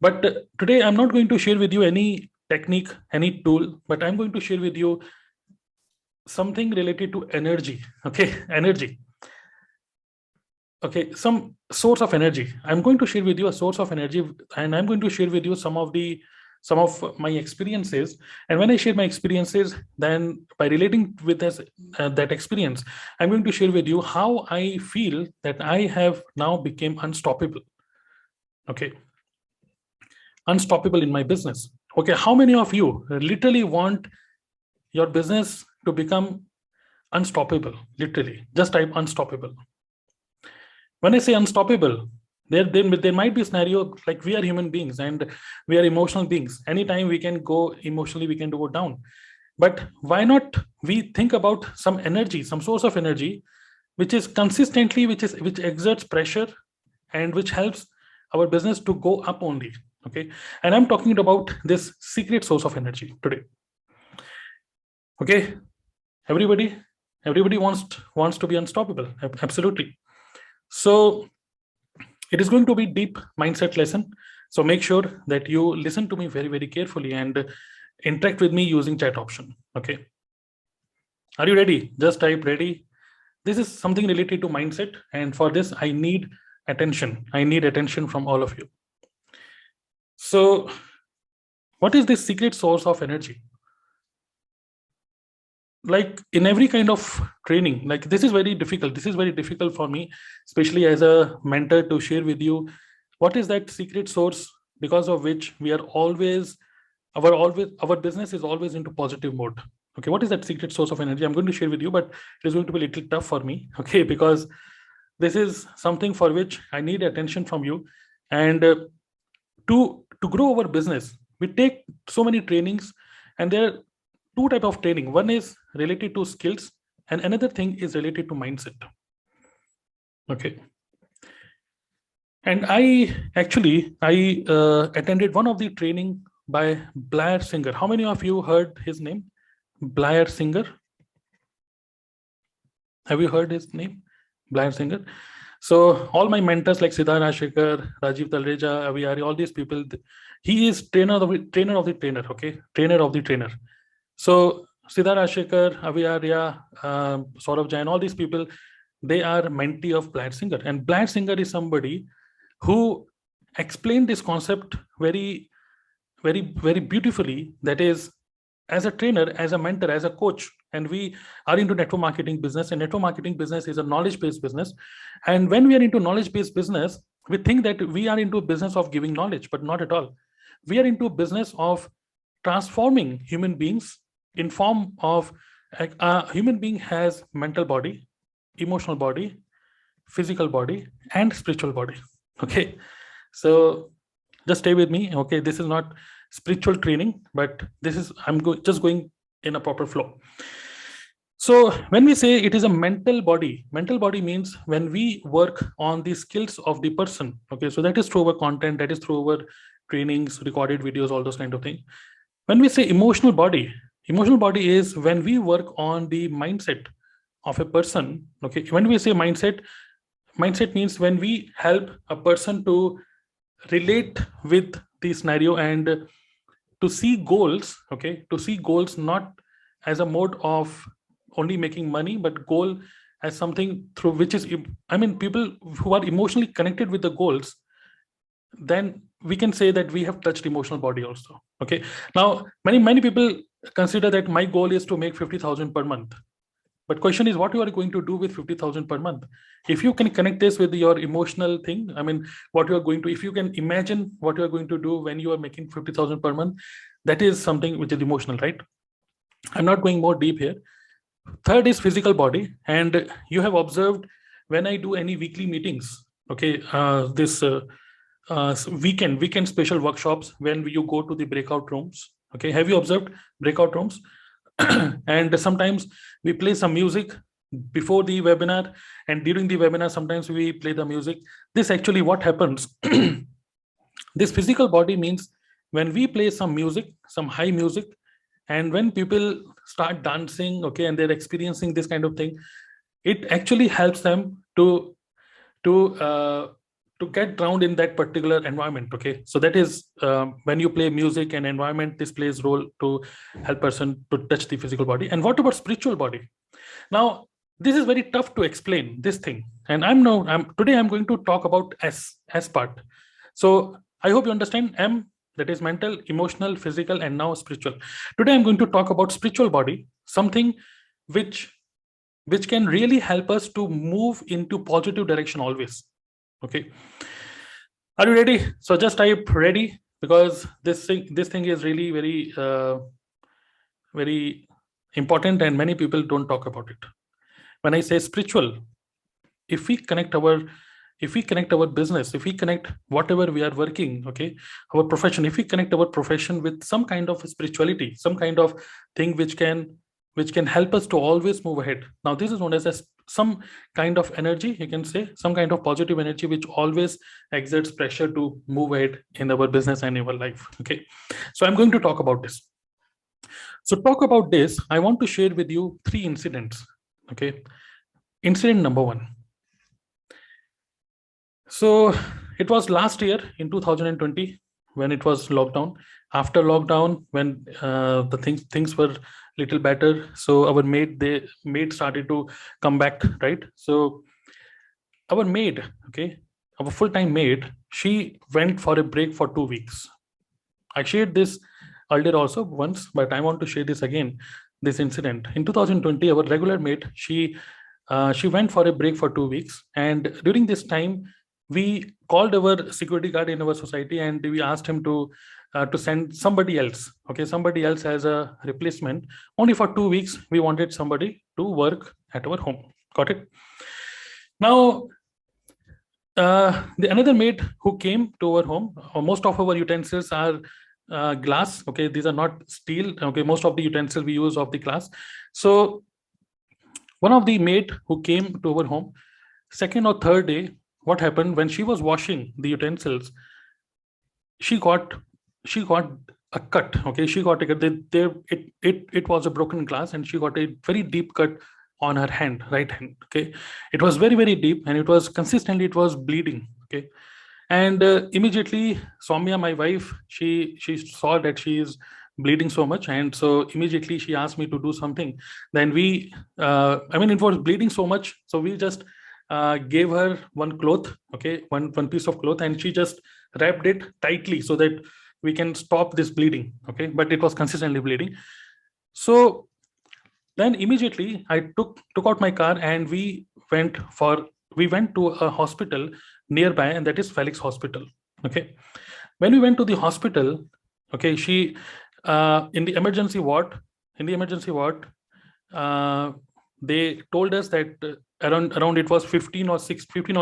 But today I'm not going to share with you any technique, any tool, but I'm going to share with you something related to energy. Okay, energy. Okay, some source of energy. I'm going to share with you a source of energy, and I'm going to share with you some of my experiences. And when I share my experiences, then by relating with this, that experience, I'm going to share with you how I feel that I have now become unstoppable. Okay, unstoppable in my business. Okay, how many of you literally want your business to become unstoppable? Literally, just type unstoppable. When I say unstoppable, there might be a scenario like we are human beings and we are emotional beings. Anytime we can go emotionally, we can go down. But why not we think about some energy, some source of energy, which is consistently, which exerts pressure and which helps our business to go up only. Okay. And I'm talking about this secret source of energy today. Okay. Everybody, everybody wants to be unstoppable. Absolutely. So it is going to be deep mindset lesson. So make sure that you listen to me very, very carefully and interact with me using chat option. Okay. Are you ready? Just type ready. This is something related to mindset. And for this, I need attention. I need attention from all of you. So what is this secret source of energy? Like in every kind of training, like this is very difficult for me, especially as a mentor, to share with you what is that secret source because of which we are always our business is always into positive mode. Okay, what is that secret source of energy? I'm going to share with you, but it is going to be a little tough for me. Okay, because this is something for which I need attention from you. And to grow our business, we take so many trainings, and there are two type of training. One is related to skills, and another thing is related to mindset. Okay. And I attended one of the training by Blair Singer. How many of you heard his name? Blair Singer. Have you heard his name? Blair Singer. So all my mentors like Siddharth Ashikar, Rajiv Talreja, Aviari, all these people, he is trainer of the trainer. Okay, trainer of the trainer. So Siddharth Ashikar, Aviarya, Saurabh Jain, all these people, they are mentee of Blair Singer. And Blair Singer is somebody who explained this concept very, very, very beautifully. That is, as a trainer, as a mentor, as a coach, and we are into network marketing business, and network marketing business is a knowledge based business. And when we are into knowledge based business, we think that we are into business of giving knowledge, but not at all. We are into business of transforming human beings in form of a human being has mental body, emotional body, physical body, and spiritual body. Okay, so just stay with me. Okay, this is not spiritual training, but this is just going in a proper flow. So when we say it is a mental body means when we work on the skills of the person. Okay, so that is through our content, that is through our trainings, recorded videos, all those kind of things. When we say emotional body is when we work on the mindset of a person. Okay, when we say mindset means when we help a person to relate with the scenario and to see goals. Okay, to see goals not as a mode of only making money, but goal as something through which is, I mean, people who are emotionally connected with the goals, then we can say that we have touched emotional body also. Okay, now many people consider that my goal is to make 50,000 per month. But question is what you are going to do with 50,000 per month. If you can connect this with your emotional thing, I mean, what you are going to, if you can imagine what you are going to do when you are making 50,000 per month, that is something which is emotional, right? I'm not going more deep here. Third is physical body. And you have observed when I do any weekly meetings, okay, this weekend special workshops, when you go to the breakout rooms. Okay, have you observed breakout rooms? And sometimes we play some music before the webinar, and during the webinar sometimes we play the music. This actually what happens. This physical body means when we play some music, some high music, and when people start dancing, okay, and they're experiencing this kind of thing, it actually helps them to to get drowned in that particular environment. Okay, so that is when you play music and environment, this plays role to help person to touch the physical body. And what about spiritual body? Now this is very tough to explain this thing, and today I'm going to talk about S part. So I hope you understand. M, that is mental, emotional, physical, and now spiritual. Today I'm going to talk about spiritual body, something which can really help us to move into positive direction always. Okay, are you ready? So just type ready, because this thing is really very important, and many people don't talk about it. When I say spiritual, if we connect our business, if we connect whatever we are working, okay, our profession, if we connect our profession with some kind of spirituality, some kind of thing which can help us to always move ahead. Now this is known as some kind of energy, you can say some kind of positive energy which always exerts pressure to move ahead in our business and in our life. Okay, so I'm going to talk about this. So talk about this, I want to share with you 3 incidents. Okay, incident number 1. So it was last year in 2020 when it was lockdown. After lockdown, when the things were little better, so our maid started to come back, right? So our maid, okay, our full-time maid, she went for a break for 2 weeks. I shared this earlier also once, but I want to share this again. This incident in 2020, our regular maid, she went for a break for 2 weeks, and during this time, we called our security guard in our society, and we asked him to send somebody else. Okay, somebody else as a replacement. Only for 2 weeks, we wanted somebody to work at our home. Got it? Now, the another maid who came to our home, most of our utensils are glass. Okay, these are not steel. Okay, most of the utensils we use of the glass. So one of the maid who came to our home, second or third day, what happened when she was washing the utensils, she got a cut. Okay, she got a cut. It was a broken glass, and she got a very deep cut on her hand, right hand. Okay, it was very deep, and it was consistently, it was bleeding. Okay, and immediately Soumya, my wife, she saw that she is bleeding so much, and so immediately she asked me to do something. Then we I mean, it was bleeding so much, so we just gave her one cloth, okay, one piece of cloth, and she just wrapped it tightly so that we can stop this bleeding. Okay, but it was consistently bleeding. So then immediately I took out my car, and we went to a hospital nearby, and that is Felix Hospital. Okay, when we went to the hospital, okay, she in the emergency ward, uh, they told us that around it was 15 or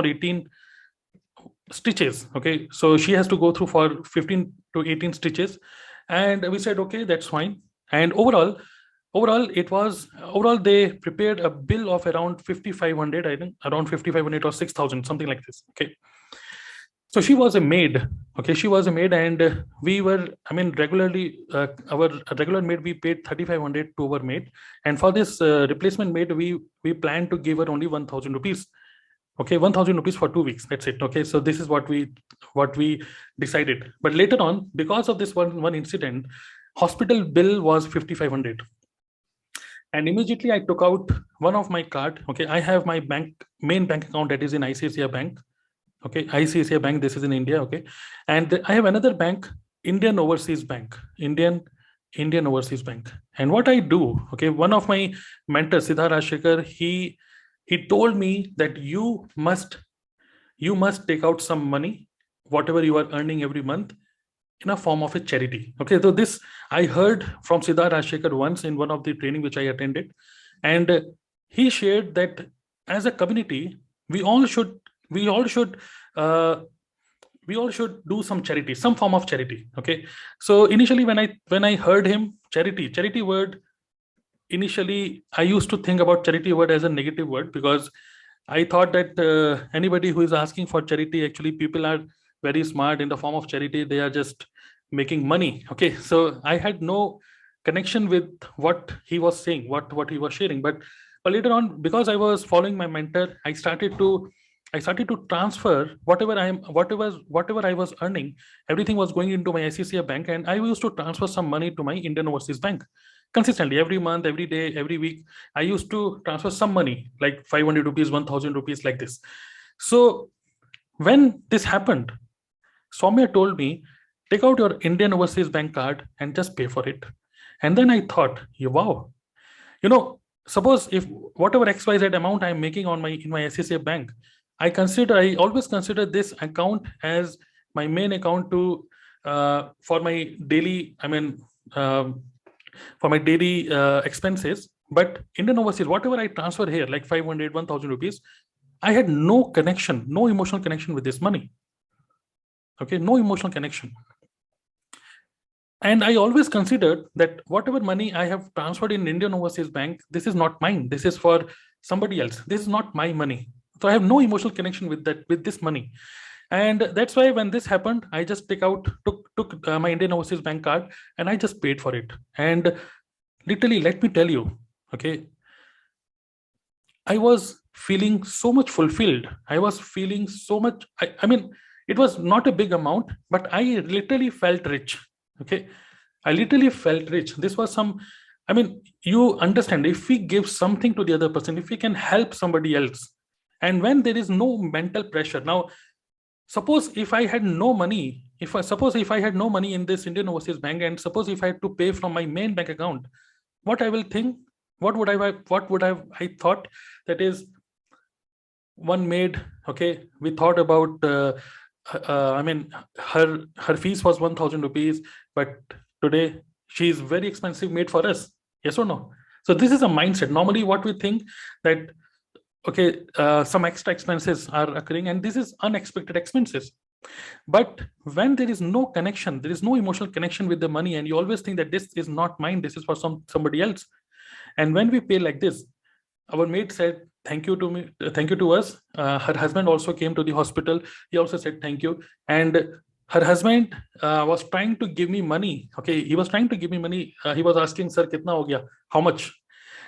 18 stitches. Okay, so she has to go through for 15 to 18 stitches, and we said okay, that's fine. And overall they prepared a bill of around 5500, I think around 5500 or 6000, something like this. Okay, so she was a maid. Okay, she was a maid, and we were, I mean, regularly our regular maid, we paid 3500 to our maid, and for this replacement maid, we planned to give her only 1000 rupees. Okay, 1000 rupees for 2 weeks, that's it. Okay, so this is what we decided. But later on, because of this one incident, hospital bill was 5500, and immediately I took out one of my card. Okay, I have my main bank account, that is in ICICI Bank. Okay, ICICI Bank, this is in India. Okay, and I have another bank, Indian Overseas Bank, Indian Overseas Bank. And what I do, okay, one of my mentors, Siddharth Rajshekar, he told me that you must take out some money, whatever you are earning every month, in a form of a charity. Okay, so this I heard from Siddharth Rajshekar once in one of the training which I attended, and he shared that as a community, we all should uh, do some charity, some form of charity. Okay, so initially when I heard him, charity word, initially I used to think about charity word as a negative word, because I thought that anybody who is asking for charity, actually people are very smart. In the form of charity, they are just making money. Okay, so I had no connection with what he was saying, what he was sharing. But later on, because I was following my mentor, I started to I started to transfer whatever I was earning. Everything was going into my ICICI bank, and I used to transfer some money to my Indian Overseas Bank consistently every month, every day, every week. I used to transfer some money like 500 rupees, 1,000 rupees, like this. So when this happened, Soumya told me, take out your Indian Overseas Bank card and just pay for it. And then I thought, wow, suppose if whatever XYZ amount I'm making on my in my SSA bank, I always consider this account as my main account to for my daily, for my daily expenses. But Indian Overseas, whatever I transfer here, like 500, 1,000 rupees, I had no connection, no emotional connection with this money. Okay, no emotional connection. And I always considered that whatever money I have transferred in Indian Overseas Bank, this is not mine. This is for somebody else. This is not my money. So I have no emotional connection with this money. And that's why when this happened, I just took my Indian Overseas Bank card and I just paid for it. And literally, let me tell you, okay, I was feeling so much fulfilled. I was feeling so much. It was not a big amount, but I literally felt rich. Okay, I literally felt rich. This was you understand, if we give something to the other person, if we can help somebody else, and when there is no mental pressure. Now, suppose if I had no money, if I had no money in this Indian Overseas Bank, and suppose if I had to pay from my main bank account, what I will think, what would I thought, that is, one maid, okay, we thought about her fees was 1,000 rupees, but today she is very expensive maid for us. Yes or no? So this is a mindset. Normally what we think, that okay, some extra expenses are occurring, and this is unexpected expenses. But when there is no connection, there is no emotional connection with the money, and you always think that this is not mine, this is for somebody else. And when we pay like this, our maid said thank you to me, thank you to us. Her husband also came to the hospital. He also said thank you. And her husband was trying to give me money. Okay, he was trying to give me money. He was asking, sir, kitna ho gaya? How much?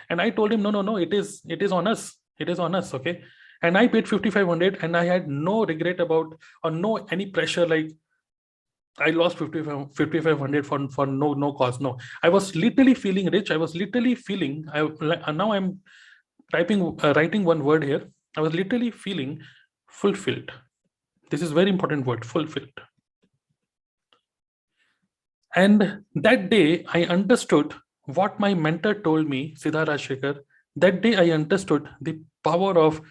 And I told him, no, it is on us. It is on us. Okay. And I paid 5,500, and I had no regret about, or no any pressure, like I lost 5,500 for no cause. No, I was literally feeling rich. I was literally feeling, now I'm writing one word here. I was literally feeling fulfilled. This is very important word, fulfilled. And that day I understood what my mentor told me, Siddha Rajshekhar. That day I understood the power of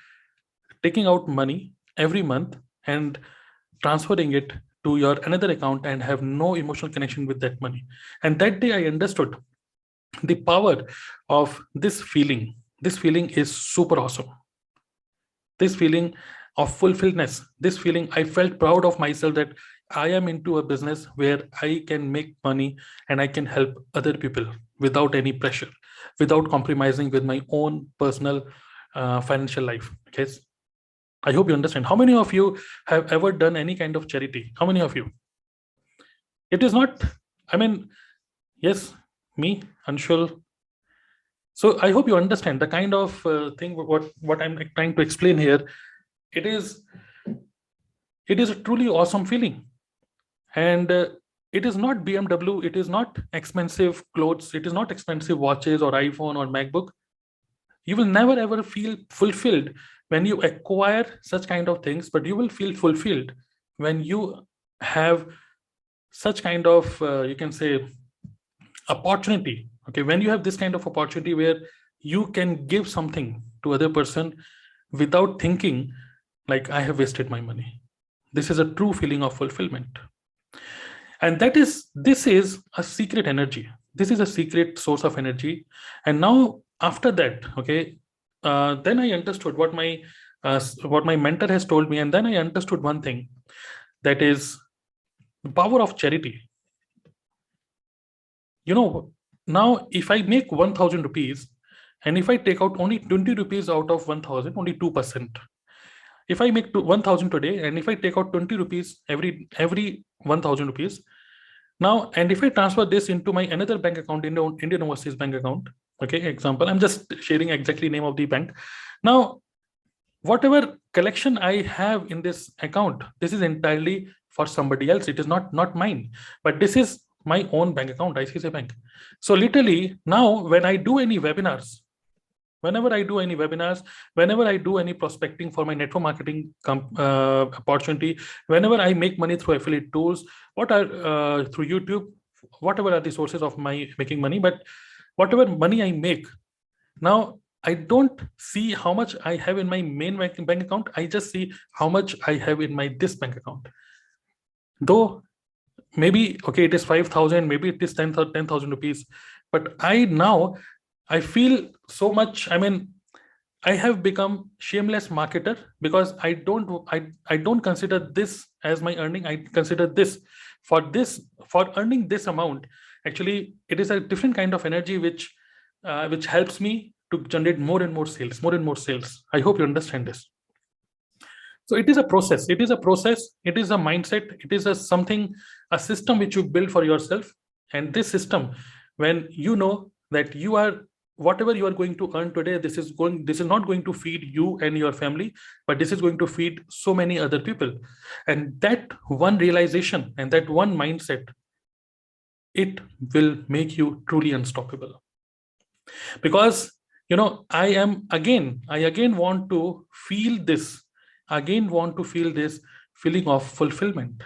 taking out money every month and transferring it to your another account and have no emotional connection with that money. And that day I understood the power of this feeling. This feeling is super awesome. This feeling of fulfilledness, this feeling, I felt proud of myself that I am into a business where I can make money and I can help other people without any pressure, without compromising with my own personal financial life. Okay. I hope you understand. How many of you have ever done any kind of charity? How many of you? It is not, yes, me, Anshul. So I hope you understand the kind of thing, what I'm trying to explain here. It is a truly awesome feeling. And it is not BMW, it is not expensive clothes, it is not expensive watches or iPhone or MacBook. You will never ever feel fulfilled when you acquire such kind of things, but you will feel fulfilled when you have such kind of, you can say, opportunity. Okay, when you have this kind of opportunity where you can give something to other person without thinking like I have wasted my money. This is a true feeling of fulfillment. And this is a secret energy. This is a secret source of energy. And now after that, okay, then I understood what my mentor has told me. And then I understood one thing, that is the power of charity. Now if I make 1,000 rupees, and if I take out only 20 rupees out of 1,000, only 2%. If I make 1,000 today, and if I take out 20 rupees every 1,000 rupees, now, and if I transfer this into my another bank account, Indian Overseas Bank account, okay, example, I'm just sharing exactly name of the bank. Now, whatever collection I have in this account, this is entirely for somebody else. It is not mine, but this is my own bank account, ICICI Bank. So literally now when I do any webinars, whenever I do any webinars, whenever I do any prospecting for my network marketing opportunity, whenever I make money through affiliate tools, what are through YouTube, whatever are the sources of my making money, but whatever money I make, now I don't see how much I have in my main bank account. I just see how much I have in my this bank account. Though maybe, okay, it is 5,000, maybe it is 10,000 rupees, but I feel so much, I mean, I have become shameless marketer because I don't consider this as my earning. I consider this for earning this amount. Actually, it is a different kind of energy which helps me to generate more and more sales, more and more sales. I hope you understand this. So it is a process. It is a process. It is a mindset. It is a system which you build for yourself. And this system, when you know that you are whatever you are going to earn today, this is not going to feed you and your family, but this is going to feed so many other people. And that one realization and that one mindset, it will make you truly unstoppable. Because I again want to feel this feeling of fulfillment.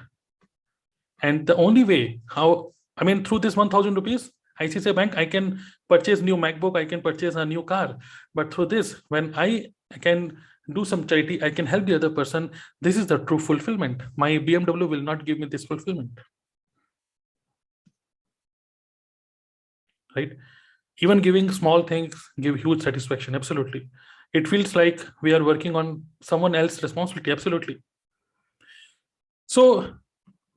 And the only way how, I mean, through this 1,000 rupees, ICICI Bank, I can purchase new MacBook, I can purchase a new car. But through this, when I can do some charity, I can help the other person. This is the true fulfillment. My BMW will not give me this fulfillment. Right? Even giving small things give huge satisfaction. Absolutely. It feels like we are working on someone else's responsibility. Absolutely. So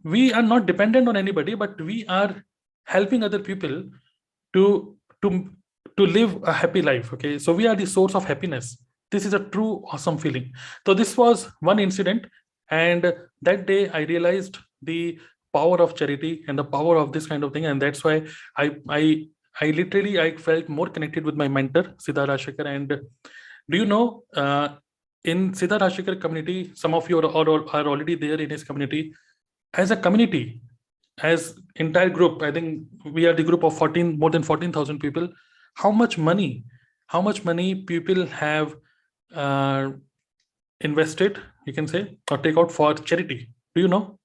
we are not dependent on anybody, but we are helping other people to live a happy life. Okay, so we are the source of happiness. This is a true awesome feeling. So this was one incident, and that day I realized the power of charity and the power of this kind of thing, and that's why I felt more connected with my mentor Siddharth Rajshekar. And do you know, in Siddharth Rajshekar community, some of you are already there in his community. As a community, as entire group, I think we are the group of more than 14,000 people. How much money people have invested, you can say, or take out for charity? Do you know?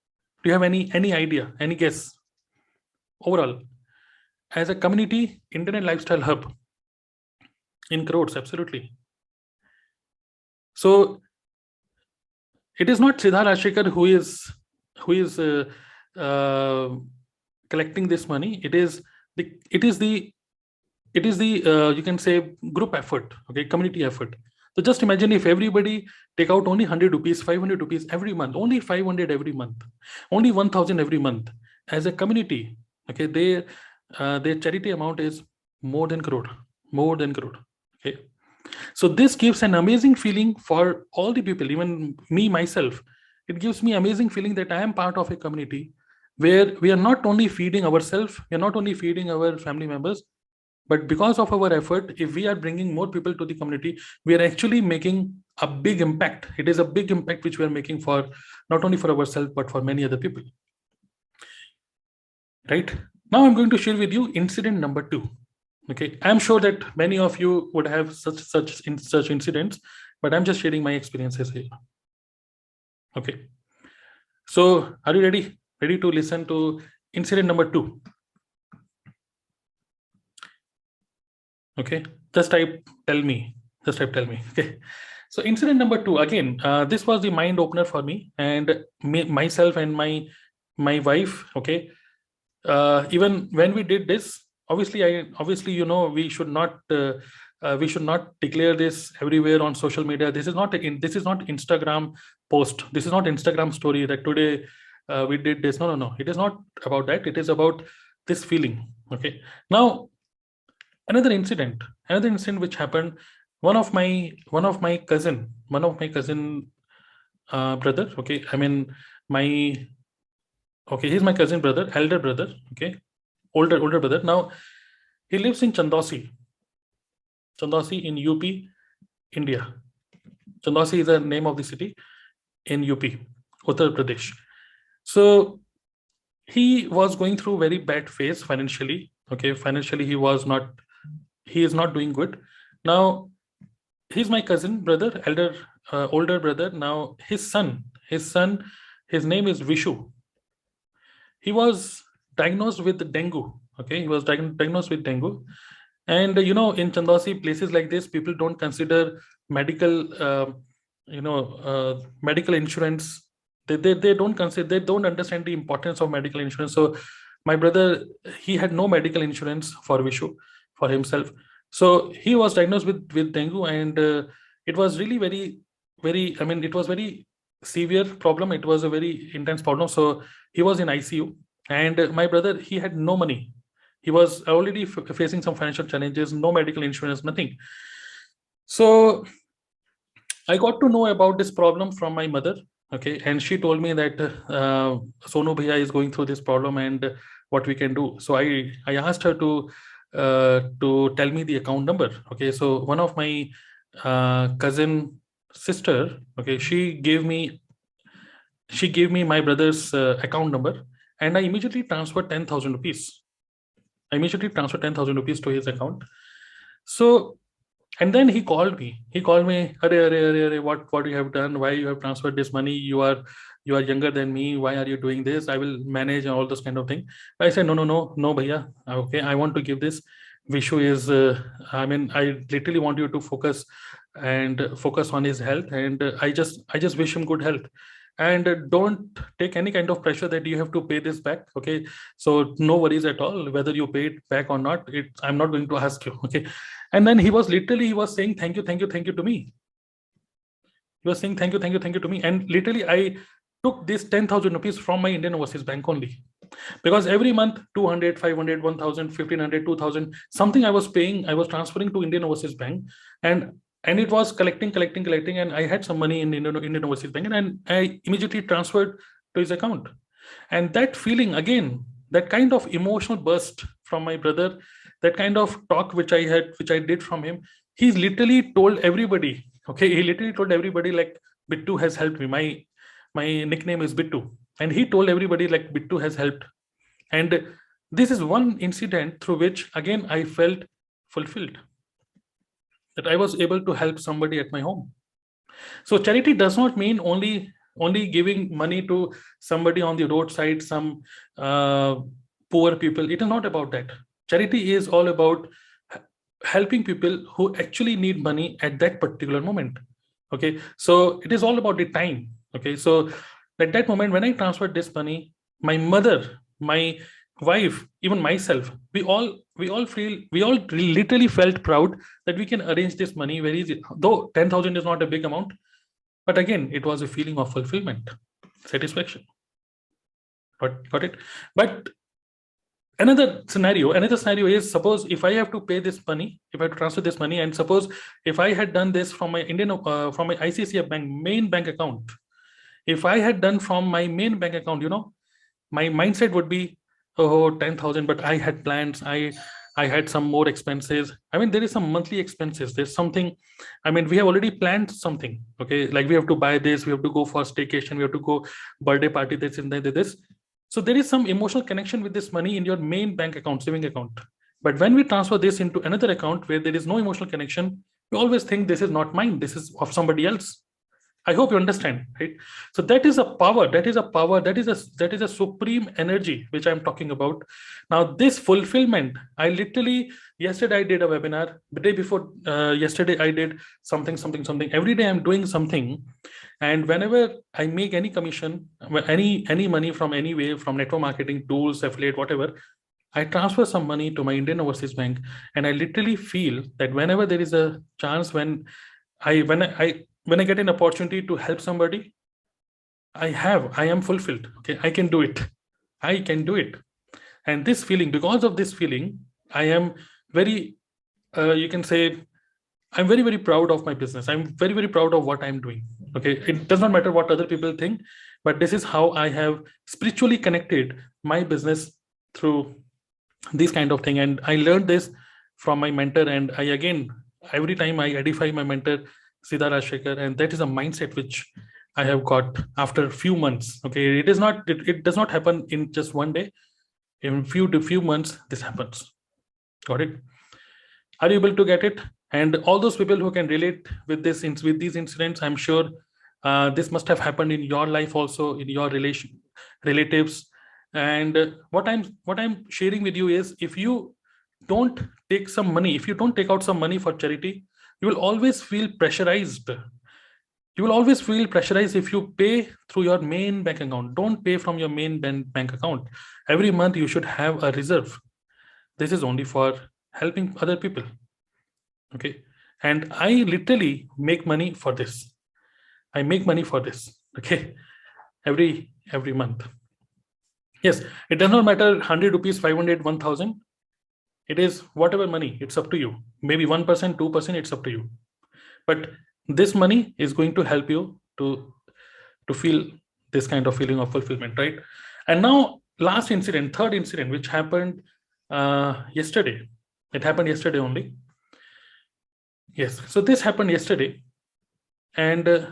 Do you have any idea, any guess? Overall, as a community, internet lifestyle hub, in crores, absolutely. So it is not Siddharth Rajshekar who is collecting this money. It is the you can say group effort, okay, community effort. So just imagine if everybody take out only 100 rupees, 500 rupees every month, only 500 every month, only 1,000 every month as a community. Okay, their charity amount is more than crore. Okay, so this gives an amazing feeling for all the people, even me myself. It gives me amazing feeling that I am part of a community where we are not only feeding ourselves, we are not only feeding our family members, but because of our effort, if we are bringing more people to the community, we are actually making a big impact. It is a big impact which we are making for not only for ourselves, but for many other people. Right? Now I'm going to share with you incident number 2. Okay, I'm sure that many of you would have such incidents, but I'm just sharing my experiences here. Okay, so are you ready to listen to incident number 2? Okay, just type tell me. Okay, so incident number 2, again, this was the mind opener for me and myself and my wife. Okay, even when we did this, obviously we should not declare this everywhere on social media. This is not Instagram post. This is not Instagram story that today we did this. No, it is not about that. It is about this feeling. Okay, now another incident which happened. One of my cousin brother. Okay, I mean he's my cousin brother, elder brother. Okay, older brother. Now he lives in Chandosi in UP, India. Chandausi is the name of the city in UP, Uttar Pradesh. So he was going through very bad phase financially. Okay, financially he is not doing good. Now he's my cousin brother, older brother. Now his name is Vishu. He was diagnosed with dengue. Okay, he was diagnosed with dengue. And in Chandausi, places like this, people don't consider medical insurance. They don't consider, they don't understand the importance of medical insurance. So my brother, he had no medical insurance for Vishu, for himself. So he was diagnosed with dengue, and it was really very, I mean, it was very severe problem. It was a very intense problem. So he was in ICU, and my brother, he had no money. He was already facing some financial challenges, no medical insurance, nothing. So I got to know about this problem from my mother. Okay, and she told me that Sonu Bhaiya is going through this problem, and what we can do. So I asked her to tell me the account number. Okay, so one of my cousin sister, okay, she gave me my brother's account number, and I immediately transferred 10,000 rupees. I immediately transferred 10,000 rupees to his account. So, and then he called me. What you have done? Why you have transferred this money? You are younger than me. Why are you doing this? I will manage and all this kind of thing. I said, no, bhaiya. Okay, I want to give this. Vishu is, I mean, I literally want you to focus on his health, and I just wish him good health. And don't take any kind of pressure that you have to pay this back. Okay, so no worries at all whether you pay it back or not. I'm not going to ask you. Okay, and then he was saying thank you to me. He was saying thank you to me, and literally I took this 10,000 rupees from my Indian Overseas Bank only, because every month 200, 500, 1,000, 1,500, 2,000 something I was paying, I was transferring to Indian Overseas Bank, and it was collecting, and I had some money in Indian Overseas Bank, and I immediately transferred to his account. And that feeling, again, that kind of emotional burst from my brother, that kind of talk which I did from him, he literally told everybody. Okay, he literally told everybody, like, Bittu has helped me. My nickname is Bittu, and he told everybody, like, Bittu has helped. And this is one incident through which again I felt fulfilled, that I was able to help somebody at my home. So charity does not mean only giving money to somebody on the roadside, some poor people. It is not about that. Charity is all about helping people who actually need money at that particular moment. Okay, so it is all about the time. Okay, so at that moment when I transferred this money, my mother, my wife, even myself, we all literally felt proud that we can arrange this money very easy. Though 10,000 is not a big amount, but again, it was a feeling of fulfillment, satisfaction. Got it? But another scenario is, suppose if I have to pay this money, if I have to transfer this money, and suppose if I had done this from my from my ICICI bank main bank account, if I had done from my main bank account, my mindset would be, oh, 10,000, but I had plans. I had some more expenses. I mean, there is some monthly expenses. There's something, I mean, we have already planned something. Okay, like we have to buy this, we have to go for staycation, we have to go birthday party, this and this. So there is some emotional connection with this money in your main bank account, saving account. But when we transfer this into another account where there is no emotional connection, we always think this is not mine, this is of somebody else. I hope you understand, right? So that is a power, that is a supreme energy which I'm talking about. Now, this fulfillment, I literally, yesterday I did a webinar, the day before yesterday I did something. Every day I'm doing something. And whenever I make any commission, any money from anywhere, from network marketing tools, affiliate, whatever, I transfer some money to my Indian Overseas Bank. And I literally feel that whenever there is a chance, when I get an opportunity to help somebody, I am fulfilled. Okay, I can do it. And this feeling, because of this feeling, I am very, you can say, I'm very, very proud of my business. I'm very, very proud of what I'm doing. Okay, it does not matter what other people think, but this is how I have spiritually connected my business through this kind of thing. And I learned this from my mentor. And I, again, every time I edify my mentor, Siddha Rajshekar, and that is a mindset which I have got after a few months. Okay, it does not happen in just one day. In few months, this happens. Got it? Are you able to get it? And all those people who can relate with with these incidents, I'm sure this must have happened in your life also, in your relatives. And what I'm sharing with you is, if you don't take some money, if you don't take out some money for charity, you will always feel pressurized. You will always feel pressurized if you pay through your main bank account. Don't pay from your main bank account. Every month you should have a reserve. This is only for helping other people. Okay. And I literally make money for this. I make money for this. Okay. Every month. Yes, it does not matter 100 rupees, 500, 1000. It is whatever money, it's up to you. Maybe 1%, 2%, it's up to you. But this money is going to help you to feel this kind of feeling of fulfillment, right? And now, third incident, which happened yesterday. It happened yesterday only. Yes, so this happened yesterday, and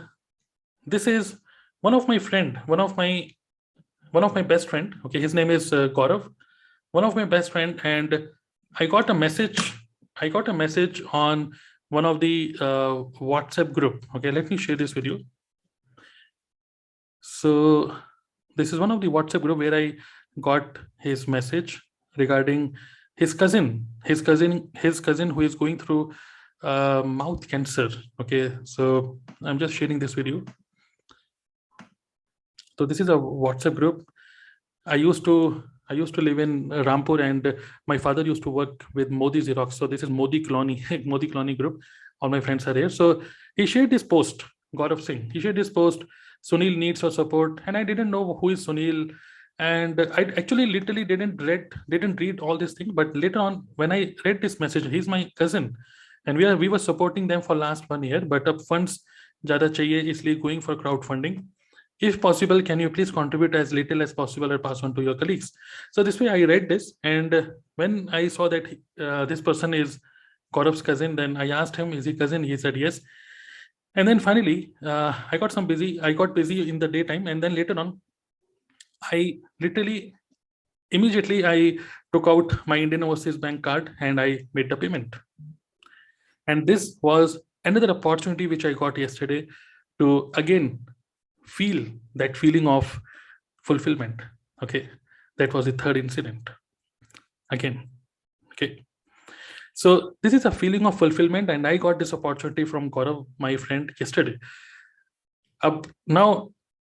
this is one of my best friend. Okay, his name is Gaurav, one of my best friend, and I got a message. I got a message on one of the WhatsApp group. Okay, let me share this with you. So this is one of the WhatsApp group where I got his message regarding his cousin who is going through mouth cancer. Okay, so I'm just sharing this with you. So this is a WhatsApp group. I used to live in Rampur, and my father used to work with Modi Xerox. So this is Modi Colony, Modi Colony group. All my friends are here. So he shared this post, Gaurav Singh. He shared this post, Sunil needs your support. And I didn't know who is Sunil. And I actually literally didn't read all these things. But later on, when I read this message, he's my cousin. And we were supporting them for last 1 year. But up funds ज़्यादा चाहिए, इसलिए going for crowdfunding. If possible, can you please contribute as little as possible or pass on to your colleagues? So this way I read this, and when I saw that this person is Gaurav's cousin, then I asked him, is he cousin? He said yes. And then finally, I got busy in the daytime, and then later on, I literally, immediately I took out my Indian Overseas Bank card and I made the payment. And this was another opportunity which I got yesterday to again feel that feeling of fulfillment. Okay, that was the third incident again. Okay, so this is a feeling of fulfillment, and I got this opportunity from Gaurav, my friend, yesterday. Now,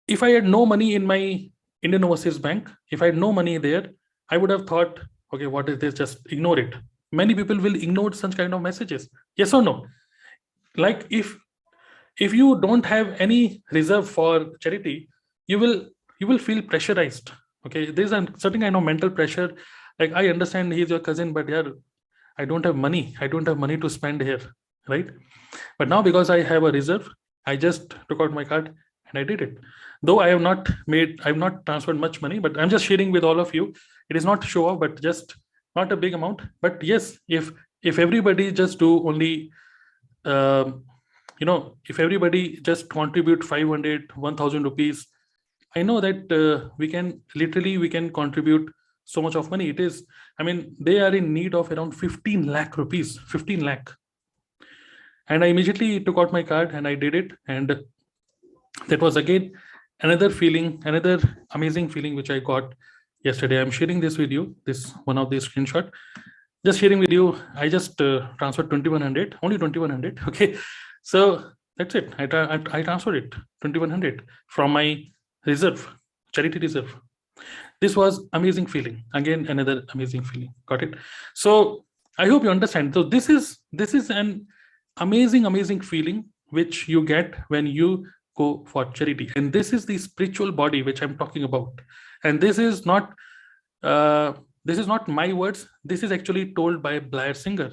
if I had no money in my Indian Overseas Bank, if I had no money there, I would have thought, okay, what is this? Just ignore it. Many people will ignore such kind of messages. Yes or no? Like if you don't have any reserve for charity, you will feel pressurized. Okay, there's a certain kind of mental pressure. Like, I understand he's your cousin, but yeah, I don't have money. I don't have money to spend here, right? But now, because I have a reserve, I just took out my card and I did it. Though I have not transferred much money, but I'm just sharing with all of you. It is not show off, but just not a big amount. But yes, if everybody just do only if everybody just contribute 500, 1000 rupees, I know that we can contribute so much of money. It is, I mean, they are in need of around 15 lakh rupees, 15 lakh. And I immediately took out my card and I did it. And that was again another amazing feeling which I got yesterday. I'm sharing this with you, this one of the screenshot. Just sharing with you, I just transferred 2100, only 2100. Okay, so that's it. I transferred it 2100 from my reserve, charity reserve. This was amazing feeling. Again, another amazing feeling. Got it? So I hope you understand. So this is an amazing feeling which you get when you go for charity, and this is the spiritual body which I'm talking about. And this is not my words. This is actually told by Blair Singer.